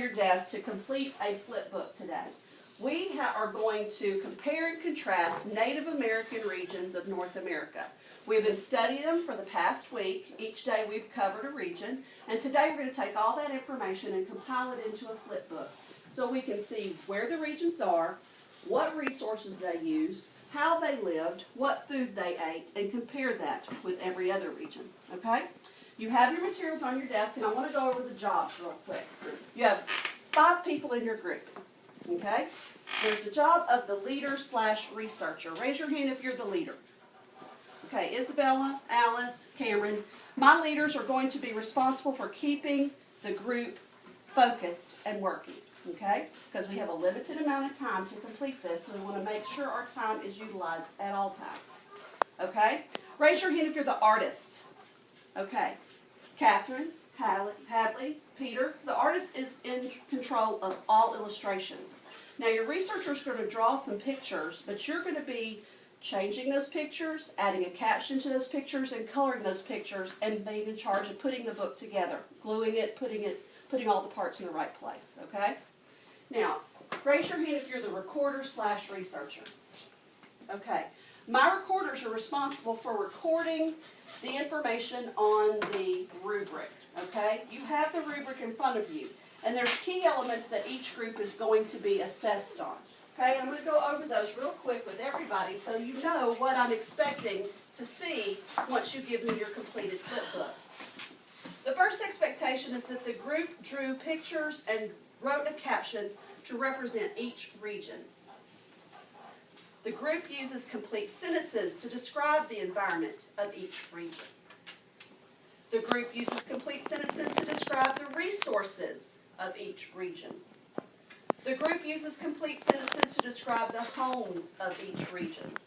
your desk to complete a flip book today. We are going to compare and contrast Native American regions of North America. We've been studying them for the past week. Each day we've covered a region, and today we're going to take all that information and compile it into a flip book so we can see where the regions are, what resources they used, how they lived, what food they ate, and compare that with every other region, okay? You have your materials on your desk, and I want to go over the jobs real quick. You have 5 people in your group, okay? There's the job of the leader/researcher. Raise your hand if you're the leader. Okay, Isabella, Alice, Cameron. My leaders are going to be responsible for keeping the group focused and working, okay? Because we have a limited amount of time to complete this, so we want to make sure our time is utilized at all times, okay? Raise your hand if you're the artist. Okay, Catherine, Hadley, Peter, the artist is in control of all illustrations. Now your researcher is going to draw some pictures, but you're going to be changing those pictures, adding a caption to those pictures, and coloring those pictures, and being in charge of putting the book together, gluing it, putting all the parts in the right place, okay? Now, raise your hand if you're the recorder/researcher. Okay. My recorders are responsible for recording the information on the rubric, okay? You have the rubric in front of you, and there's key elements that each group is going to be assessed on, okay? I'm going to go over those real quick with everybody so you know what I'm expecting to see once you give me your completed flip book. The first expectation is that the group drew pictures and wrote a caption to represent each region. The group uses complete sentences to describe the environment of each region. The group uses complete sentences to describe the resources of each region. The group uses complete sentences to describe the homes of each region.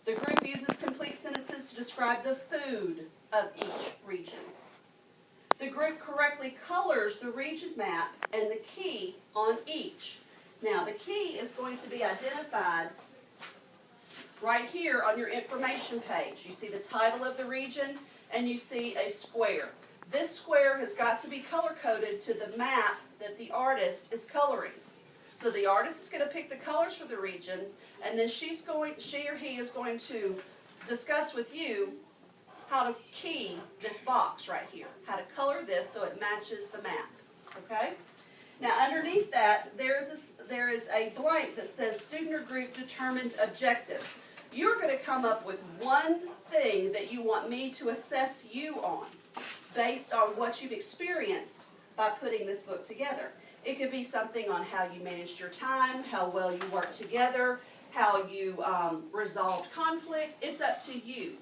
The group uses complete sentences to describe the food of each region. The group correctly colors the region map and the key on each. Now, the key is going to be identified right here on your information page. You see the title of the region, and you see a square. This square has got to be color-coded to the map that the artist is coloring. So the artist is going to pick the colors for the regions, and then she or he is going to discuss with you how to key this box right here, how to color this so it matches the map, okay? Now, underneath that, there is a blank that says student or group determined objective. You're going to come up with one thing that you want me to assess you on based on what you've experienced by putting this book together. It could be something on how you managed your time, how well you worked together, how you resolved conflict. It's up to you.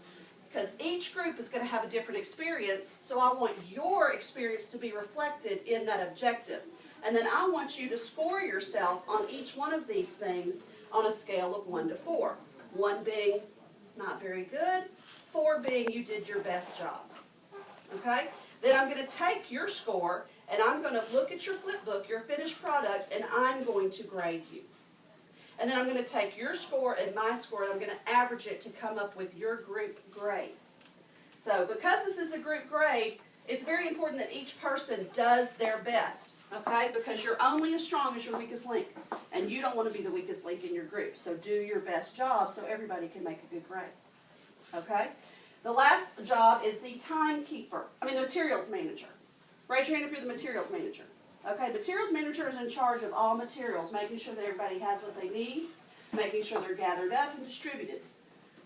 Because each group is going to have a different experience, so I want your experience to be reflected in that objective. And then I want you to score yourself on each one of these things on a scale of 1 to 4. 1 being not very good, 4 being you did your best job. Okay? Then I'm going to take your score, and I'm going to look at your flip book, your finished product, and I'm going to grade you. And then I'm going to take your score and my score, and I'm going to average it to come up with your group grade. So because this is a group grade, it's very important that each person does their best, okay? Because you're only as strong as your weakest link, and you don't want to be the weakest link in your group. So do your best job so everybody can make a good grade, okay? The last job is the the materials manager. Raise your hand if you're the materials manager. Okay, materials manager is in charge of all materials, making sure that everybody has what they need, making sure they're gathered up and distributed.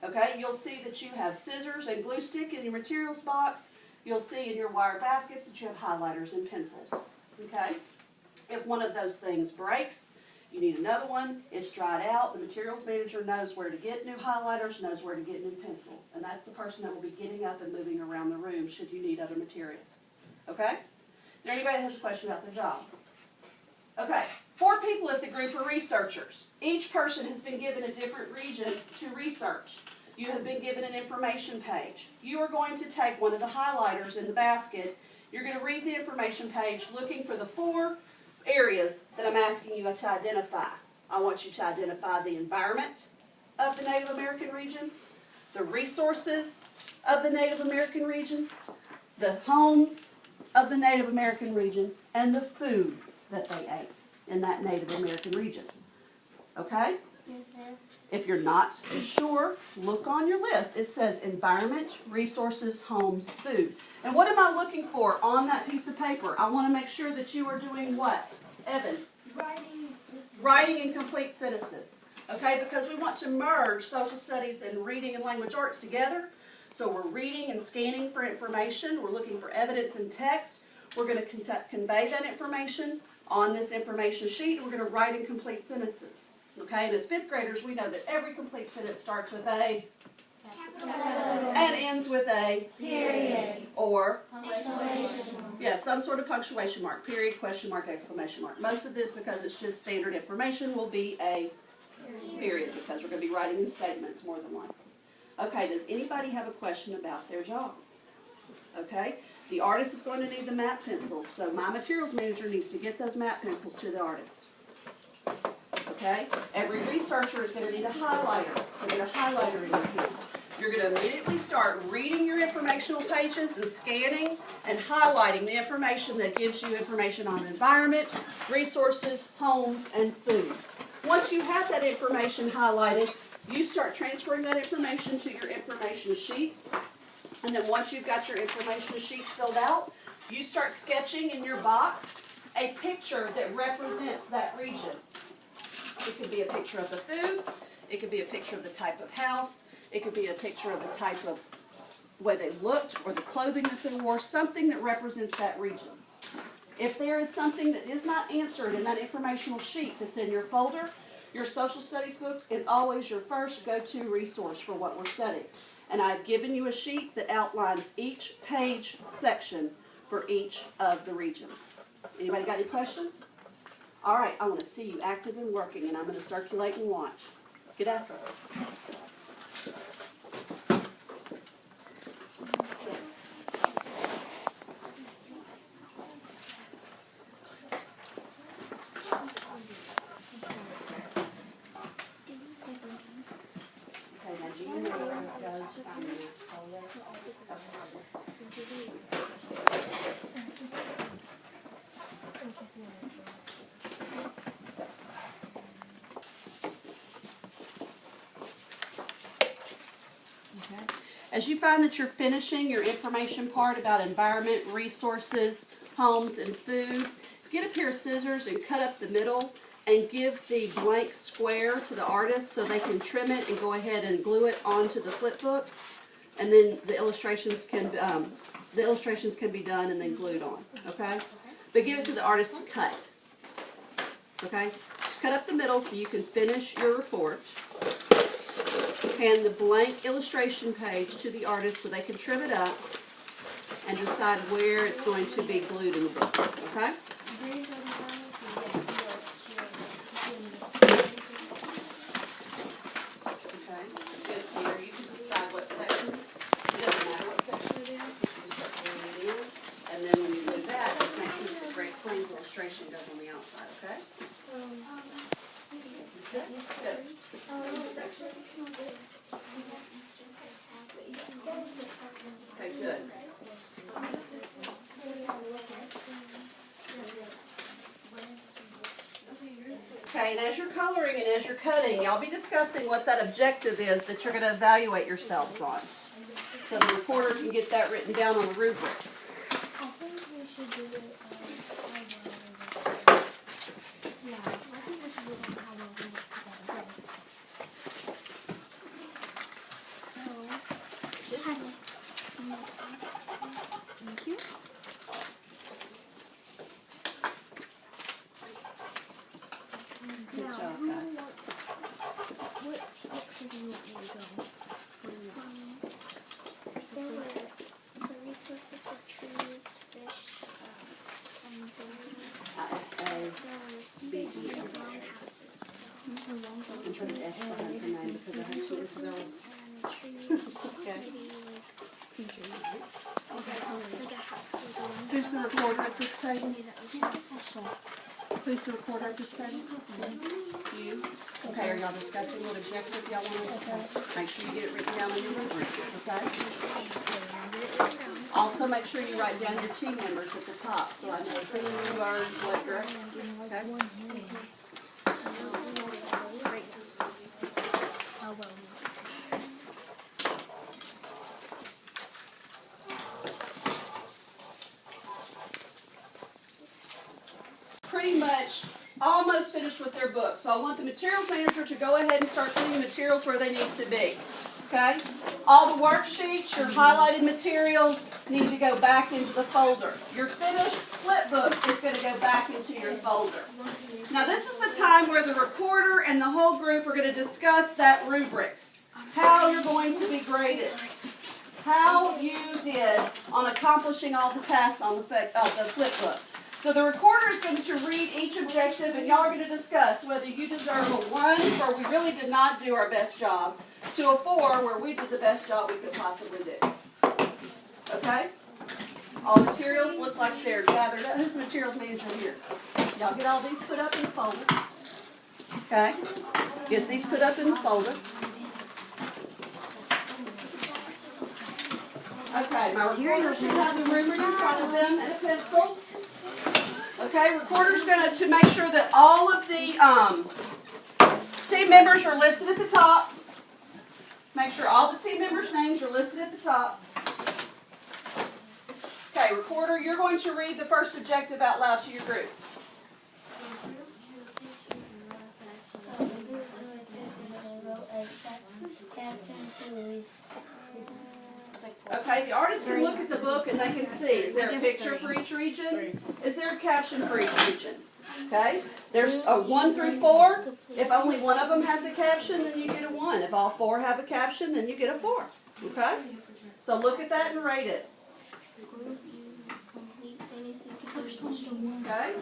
Okay, you'll see that you have scissors and glue stick in your materials box. You'll see in your wire baskets that you have highlighters and pencils. Okay, if one of those things breaks, you need another one. It's dried out. The materials manager knows where to get new highlighters, knows where to get new pencils. And that's the person that will be getting up and moving around the room should you need other materials. Okay? Is there anybody that has a question about the job? Okay, 4 people at the group are researchers. Each person has been given a different region to research. You have been given an information page. You are going to take one of the highlighters in the basket. You're going to read the information page looking for the 4 areas that I'm asking you to identify. I want you to identify the environment of the Native American region, the resources of the Native American region, the homes of the Native American region, and the food that they ate in that Native American region. Okay? If you're not sure, look on your list. It says environment, resources, homes, food. And what am I looking for on that piece of paper? I want to make sure that you are doing what? Evan? Writing in complete sentences. Okay, because we want to merge social studies and reading and language arts together. So we're reading and scanning for information. We're looking for evidence in text. We're going to convey that information on this information sheet. And we're going to write in complete sentences. Okay, and as fifth graders, we know that every complete sentence starts with a and ends with a period or some sort of punctuation mark, period, question mark, exclamation mark. Most of this, because it's just standard information, will be a period because we're going to be writing in statements more than one. Okay, does anybody have a question about their job? Okay, the artist is going to need the matte pencils, so my materials manager needs to get those matte pencils to the artist. Okay, every researcher is going to need a highlighter, so get a highlighter in your hand. You're going to immediately start reading your informational pages and scanning and highlighting the information that gives you information on environment, resources, homes, and food. Once you have that information highlighted, you start transferring that information to your information sheets. And then once you've got your information sheets filled out, you start sketching in your box a picture that represents that region. It could be a picture of the food. It could be a picture of the type of house. It could be a picture of the type of way they looked or the clothing that they wore, something that represents that region. If there is something that is not answered in that informational sheet that's in your folder, your social studies book is always your first go-to resource for what we're studying. And I've given you a sheet that outlines each page section for each of the regions. Anybody got any questions? All right, I want to see you active and working, and I'm going to circulate and watch. Get after it. Okay, now do you know where it goes? As you find that you're finishing your information part about environment, resources, homes, and food, get a pair of scissors and cut up the middle and give the blank square to the artist so they can trim it and go ahead and glue it onto the flip book. And then the illustrations can be done and then glued on, okay? But give it to the artist to cut, okay? Just cut up the middle so you can finish your report. Hand the blank illustration page to the artist so they can trim it up and decide where it's going to be glued in the book, okay? Okay, good here. You can decide what section. It doesn't matter what section it is, but you can start gluing it in. And then when you glue that, just make sure that the Great Plains illustration goes on the outside, okay? Good. Good. Okay, good. Okay, and as you're coloring and as you're cutting, y'all be discussing what that objective is that you're going to evaluate yourselves on. So the reporter can get that written down on the rubric. I think we should do it yeah, I think we should do it how we'll read together. Thank you. Good job, guys. What section do you want me to go? There were the resources for trees, fish, and birds. There was long houses. I'm trying to ask behind her name because I think she is And trees. Okay. Maybe Who's the reporter at this table? Who's the reporter at this table? You? Okay, are y'all discussing what objective y'all want to make sure you get it written down on your rubric, okay? also make sure you write down your team members at the top, so I know who you are and what direction. Okay? Pretty much almost finished with their book. So I want the materials manager to go ahead and start putting the materials where they need to be. Okay? All the worksheets, your highlighted materials need to go back into the folder. Your finished flip book is going to go back into your folder. Now this is the time where the recorder and the whole group are going to discuss that rubric. How you're going to be graded. How you did on accomplishing all the tasks on the flip book. So the recorder is going to read each objective, and y'all are going to discuss whether you deserve a 1, where we really did not do our best job, to a 4, where we did the best job we could possibly do. Okay? All materials look like they're gathered up. Who's the materials manager here? Y'all get all these put up in the folder. Okay? Get these put up in the folder. Okay, my recorder should have the rubric in front of them and a pencil. Okay, recorder's going to make sure that all of the team members are listed at the top. Make sure all the team members' names are listed at the top. Okay, recorder, you're going to read the first objective out loud to your group. Okay, the artist can look at the book and they can see. Is there a picture for each region? Is there a caption for each region? Okay, there's a 1 through 4. If only one of them has a caption, then you get a 1. If all 4 have a caption, then you get a 4. Okay? So look at that and rate it. Okay?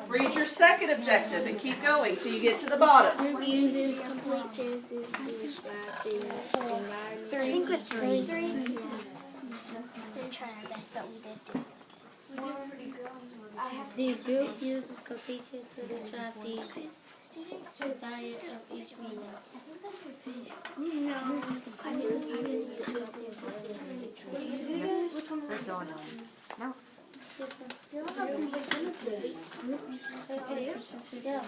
Read your second objective and keep going till you get to the bottom. Group uses complete sentences to describe the environment. I think it's 3. Didn't try our best, but we did do it. The group uses complete sentences to describe the environment of each region. Which one is going on? No. The group uses complete sentences to describe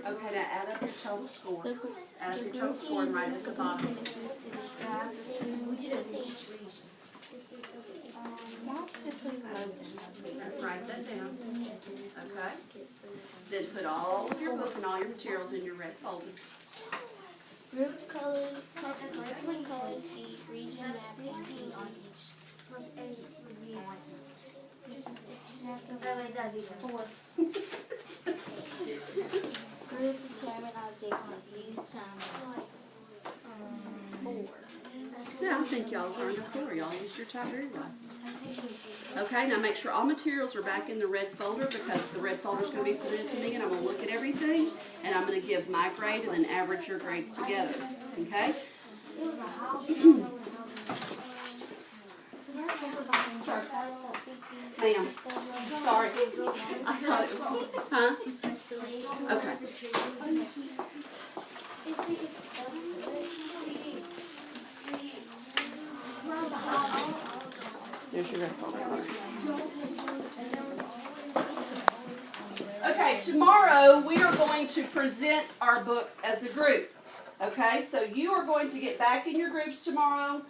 Okay, now add up your total score. Add up your total score and write it at the bottom. Write that down. Okay. Then put all of your book and all your materials in your red folder. Group colors the region map on each. Group determine object on use time. 4. Yeah, I think y'all learned it 4. Y'all used your time very well. Okay, now make sure all materials are back in the red folder, because the red folder is going to be submitted to me, and I'm going to look at everything, and I'm going to give my grade and then average your grades together. Okay? Sorry. Ma'am. Sorry. I thought it was... Huh? Okay. There's your red folder. Okay, tomorrow we are going to present our books as a group. Okay, so you are going to get back in your groups tomorrow,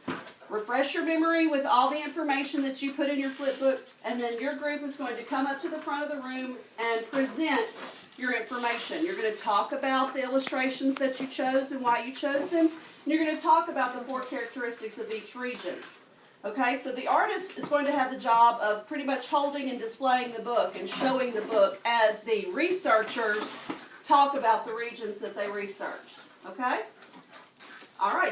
refresh your memory with all the information that you put in your flip book, and then your group is going to come up to the front of the room and present your information. You're going to talk about the illustrations that you chose and why you chose them, and you're going to talk about the 4 characteristics of each region. Okay, so the artist is going to have the job of pretty much holding and displaying the book and showing the book as the researchers talk about the regions that they researched. Okay? All right.